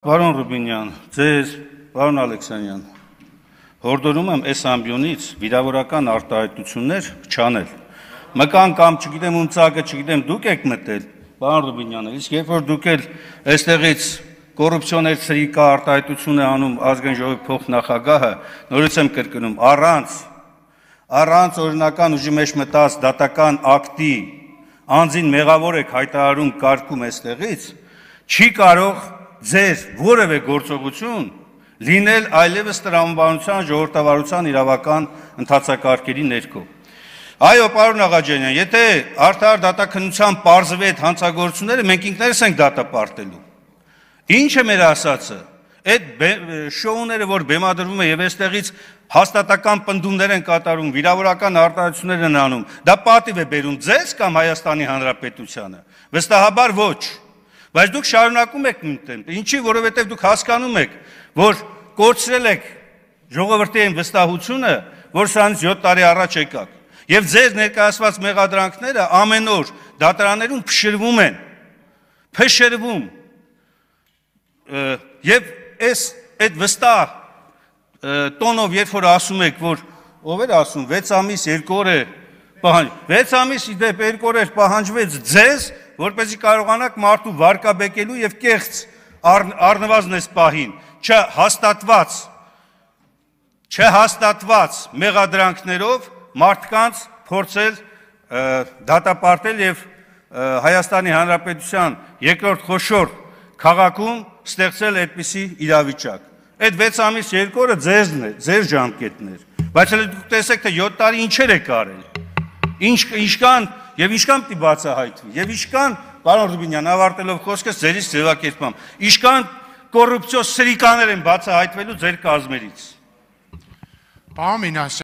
Պարոն Ռուբինյան, ձեզ, պարոն Ալեքսանյան, հորդորում եմ այս ամբյոնից վիրավորական արտահայտություններ չանել։ Մկան կամ չգիտեմ ում ծագը, չգիտեմ դուք եք մտել, պարոն Ռուբինյանը, իսկ երբ որ դուք էլ այստեղից կոռուպցիոներ սրիկա արտահայտություն է անում ազգային ժողովի փոխնախագահը, նորից եմ կրկնում, առանց օրինական ուժի մեջ մտած դատական ակտի անձին մեղավոր եք հայտարարում կարգում այստեղից, չի կարող ձեր որևէ գործողություն լինել այլևս տրամաբանության ժողովրդավարության իրավական ընթացակարգերի ներքո։ Այո, պարոն Աղաջանյան, եթե արդար դատաքննության պարզվի այդ հանցագործությունները, մենք ինքներս ենք դատապարտելու։ Ինչ է մեր ասածը, այդ շոուները, որ բեմադրվում է եւ այստեղից հաստատական պնդումներ են կատարում, վիրավորական արտահայտություններ են անում, դա պատիվ է բերում ձեզ կամ Հայաստանի Հանրապետությանը։ Վստահաբար ոչ։ Բայց դուք շարունակում եք մտնել, ինչի, որովհետև դուք հասկանում եք, որ կորցրել եք ժողովրդի այն վստահությունը, որ սրանից 7 տարի առաջ եկաք, եւ ձեր ներկայացված մեղադրանքները ամեն օր դատարաններում փշրվում, եւ այդ վստահ տոնով, երբ որ ասում եք, որ ով էր ասում 6 ամիս 2 օր է պահանջ, 6 ամիս իդեպ 2 օր պահանջվեց ձեզ, որպեսզի կարողանաք մարդու վարկաբեկելու եւ կեղծ առնվազն այս պահին չհաստատված մեղադրանքներով մարդկանց փորձել դատապարտել եւ Հայաստանի Հանրապետության երկրորդ խոշոր քաղաքում ստեղծել այդպիսի իրավիճակ։ Այդ 6 ամիս 2 օրը ձեզն է, ձեր ժամկետն էր, բայց հենց դուք տեսեք թե 7 տարի ինչեր եք արել։ Ինչքան պիտի բացահայտվի, եւ ինչքան, պարոն Ռուբինյան, ավարտելով խոսքս ձերից ձևակերպամ, ինչքան կոռուպցիոն սրիկաներ են բացահայտվելու ձեր կազմերից։ Պարոն Մինասյան